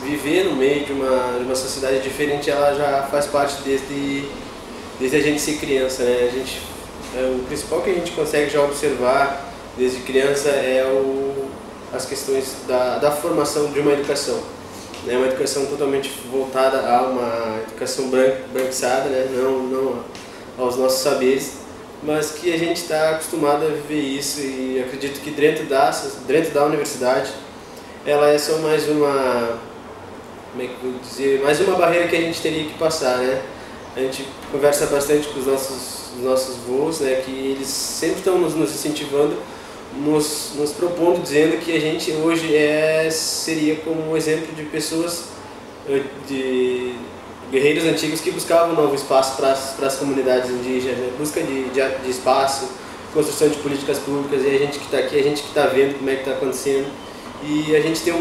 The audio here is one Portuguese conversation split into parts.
viver no meio de uma sociedade diferente, ela já faz parte desde a gente ser criança, né? O principal que a gente consegue já observar desde criança é as questões da formação de uma educação, né? Uma educação totalmente voltada a uma educação branquiçada, né? Não aos nossos saberes, mas que a gente está acostumado a viver isso, e acredito que dentro da universidade ela é só mais uma, como é que eu vou dizer, mais uma barreira que a gente teria que passar, né? A gente conversa bastante com os nossos voos, né, que eles sempre estão nos incentivando, nos propondo, dizendo que a gente hoje seria como um exemplo de pessoas, de guerreiros antigos que buscavam um novo espaço para as comunidades indígenas, né? Busca de espaço, construção de políticas públicas, e a gente que está aqui, a gente que está vendo como é que está acontecendo, e a gente tem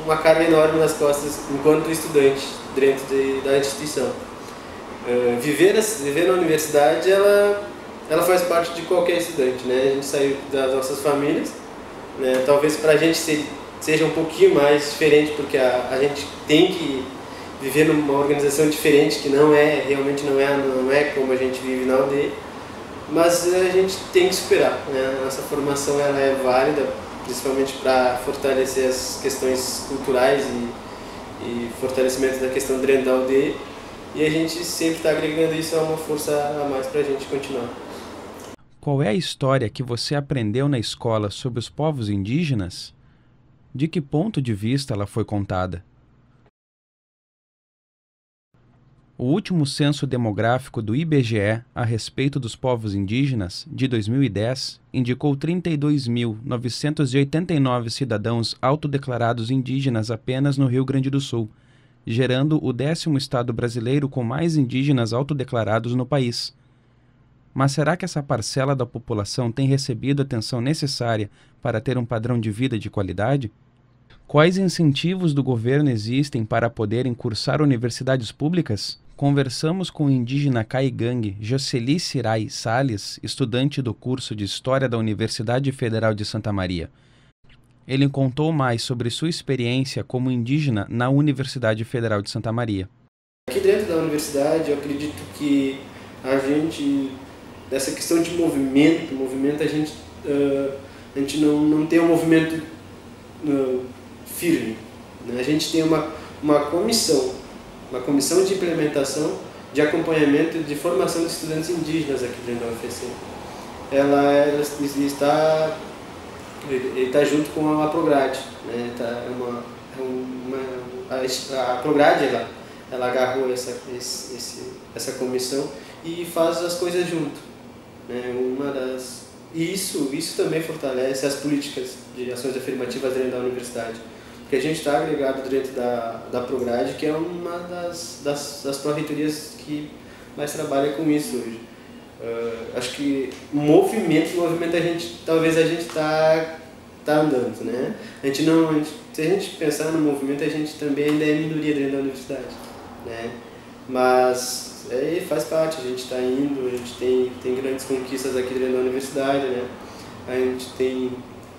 uma carga enorme nas costas enquanto estudante dentro da instituição. Viver na universidade, ela faz parte de qualquer estudante, né? A gente saiu das nossas famílias, né? Talvez para a gente seja um pouquinho mais diferente, porque a gente tem que viver numa organização diferente, que realmente não é como a gente vive na aldeia, mas a gente tem que superar, né? A nossa formação ela é válida, principalmente para fortalecer as questões culturais e fortalecimento da questão dentro da aldeia, e a gente sempre está agregando isso a uma força a mais para a gente continuar. Qual é a história que você aprendeu na escola sobre os povos indígenas? De que ponto de vista ela foi contada? O último censo demográfico do IBGE a respeito dos povos indígenas, de 2010, indicou 32.989 cidadãos autodeclarados indígenas apenas no Rio Grande do Sul, gerando o 10º estado brasileiro com mais indígenas autodeclarados no país. Mas será que essa parcela da população tem recebido a atenção necessária para ter um padrão de vida de qualidade? Quais incentivos do governo existem para poderem cursar universidades públicas? Conversamos com o indígena caigangue Jocely Sirai Salles, estudante do curso de História da Universidade Federal de Santa Maria. Ele contou mais sobre sua experiência como indígena na Universidade Federal de Santa Maria. Aqui dentro da universidade, eu acredito que a gente, essa questão de movimento a gente não tem um movimento firme, né? A gente tem uma comissão de implementação, de acompanhamento, de formação de estudantes indígenas aqui dentro da UFC. Ele está junto com a Prograde, né? A Prograde ela agarrou essa comissão e faz as coisas junto, né? E isso também fortalece as políticas de ações afirmativas dentro da universidade, porque a gente está agregado dentro da Prograde, que é uma das pró-reitorias que mais trabalha com isso hoje. Acho que movimento talvez a gente tá andando, né? Se a gente pensar no movimento, a gente também ainda é minoria dentro da universidade, né? Mas faz parte, a gente está indo, a gente tem grandes conquistas aqui dentro da universidade, né? A gente tem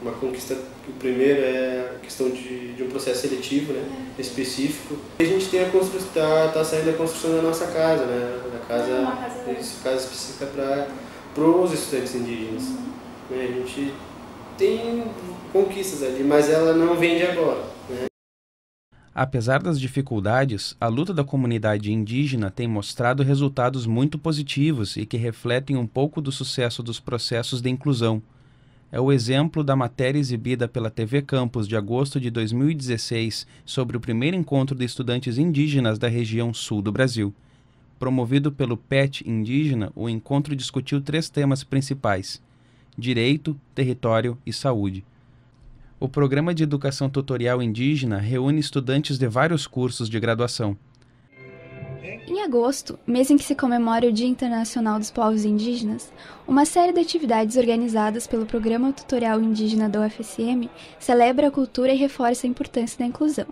uma conquista, o primeiro é a questão de um processo seletivo, né, específico. A gente tem tá saindo a construção da nossa casa, né, casa específica para os estudantes indígenas. Né? A gente tem conquistas ali, mas ela não vem de agora, né? Apesar das dificuldades, a luta da comunidade indígena tem mostrado resultados muito positivos e que refletem um pouco do sucesso dos processos de inclusão. É o exemplo da matéria exibida pela TV Campus de agosto de 2016 sobre o primeiro encontro de estudantes indígenas da região sul do Brasil. Promovido pelo PET Indígena, o encontro discutiu 3 temas principais: direito, território e saúde. O Programa de Educação Tutorial Indígena reúne estudantes de vários cursos de graduação. Em agosto, mês em que se comemora o Dia Internacional dos Povos Indígenas, uma série de atividades organizadas pelo Programa Tutorial Indígena da UFSM celebra a cultura e reforça a importância da inclusão.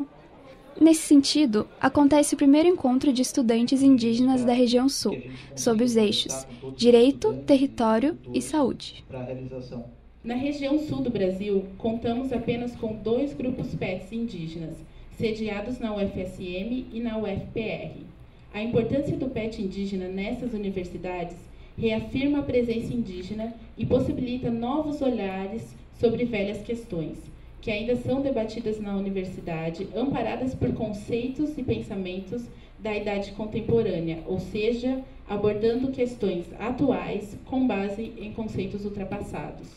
Nesse sentido, acontece o primeiro encontro de estudantes indígenas da região sul, sob os eixos Direito, Território e Saúde. Na região sul do Brasil, contamos apenas com 2 grupos PETs indígenas, sediados na UFSM e na UFPR. A importância do PET indígena nessas universidades reafirma a presença indígena e possibilita novos olhares sobre velhas questões, que ainda são debatidas na universidade, amparadas por conceitos e pensamentos da idade contemporânea, ou seja, abordando questões atuais com base em conceitos ultrapassados.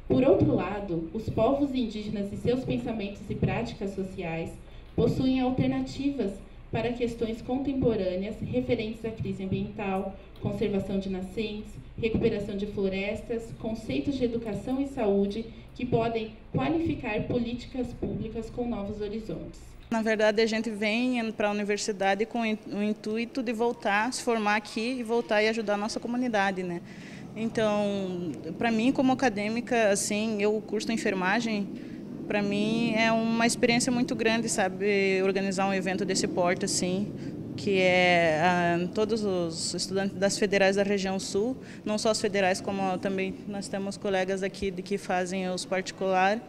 Por outro lado, os povos indígenas e seus pensamentos e práticas sociais possuem alternativas para questões contemporâneas referentes à crise ambiental, conservação de nascentes, recuperação de florestas, conceitos de educação e saúde que podem qualificar políticas públicas com novos horizontes. Na verdade, a gente vem para a universidade com o intuito de voltar, se formar aqui e voltar e ajudar a nossa comunidade, né? Então, para mim, como acadêmica, assim, eu curso enfermagem, para mim é uma experiência muito grande, sabe, organizar um evento desse porte, assim, que é todos os estudantes das federais da região sul, não só as federais, como também nós temos colegas aqui que fazem os particulares.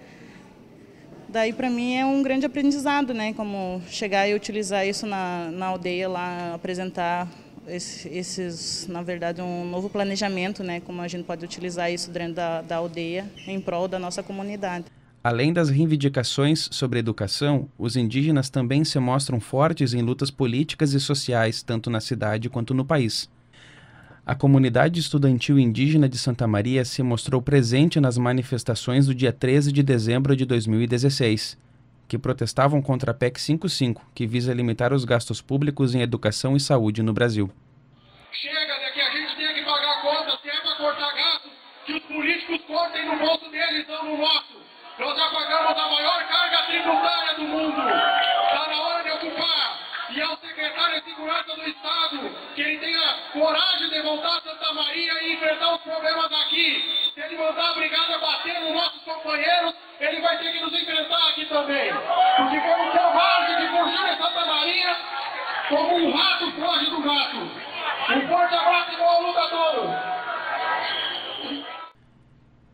Daí, para mim, é um grande aprendizado, né, como chegar e utilizar isso na aldeia lá, apresentar na verdade, um novo planejamento, né, como a gente pode utilizar isso dentro da aldeia em prol da nossa comunidade. Além das reivindicações sobre educação, os indígenas também se mostram fortes em lutas políticas e sociais, tanto na cidade quanto no país. A comunidade estudantil indígena de Santa Maria se mostrou presente nas manifestações do dia 13 de dezembro de 2016, que protestavam contra a PEC 55, que visa limitar os gastos públicos em educação e saúde no Brasil. Chega, né, que a gente tem que pagar conta, se é para cortar gasto, que os políticos cortem no bolso deles, não no nosso. Nós já pagamos a maior carga tributária do mundo. Está na hora de ocupar. E ao secretário de Segurança do Estado, que ele tenha coragem de voltar a Santa Maria e enfrentar os problemas aqui. Se ele mandar a brigada bater nos nossos companheiros, ele vai ter que nos enfrentar aqui também. Porque como covarde de fugir de Santa Maria, como um rato foge do gato. Um forte abraço igual ao lutador.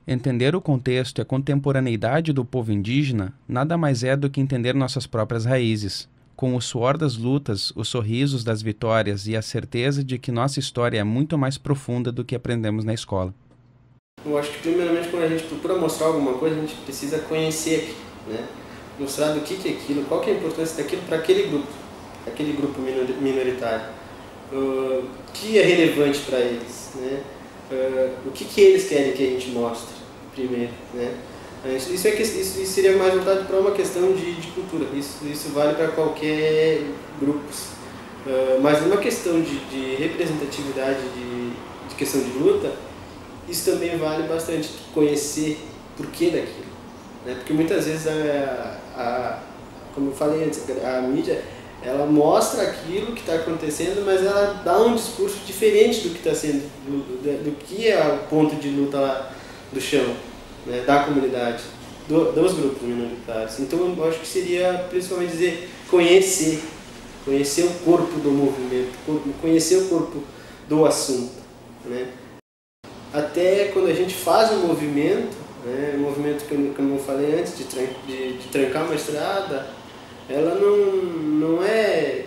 Entender o contexto e a contemporaneidade do povo indígena nada mais é do que entender nossas próprias raízes, com o suor das lutas, os sorrisos das vitórias e a certeza de que nossa história é muito mais profunda do que aprendemos na escola. Eu acho que primeiramente quando a gente procura mostrar alguma coisa, a gente precisa conhecer, né? Mostrar do que é aquilo, qual que é a importância daquilo para aquele grupo minoritário, o que é relevante para eles, né? O que eles querem que a gente mostre primeiro, né? Isso seria mais voltado para uma questão de cultura, isso vale para qualquer grupo, mas numa questão de representatividade, de questão de luta, isso também vale bastante, conhecer por que daquilo, né? Porque muitas vezes, como eu falei antes, a mídia, ela mostra aquilo que está acontecendo, mas ela dá um discurso diferente do que está sendo, do que é o ponto de luta lá do chão, né, da comunidade, dos grupos minoritários. Então eu acho que seria principalmente dizer conhecer o corpo do movimento, conhecer o corpo do assunto, né? Até quando a gente faz um movimento, né, um movimento como eu falei antes, de trancar uma estrada, ela não é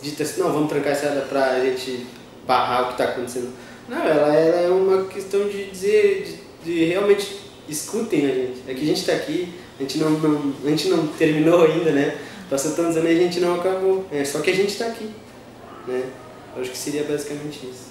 dita assim, não, vamos trancar a estrada para a gente barrar o que está acontecendo. Não, ela é uma questão de dizer, de realmente escutem a gente. É que a gente está aqui, a gente não terminou ainda, né? Passou tantos anos e a gente não acabou. Só que a gente está aqui, né? Eu acho que seria basicamente isso.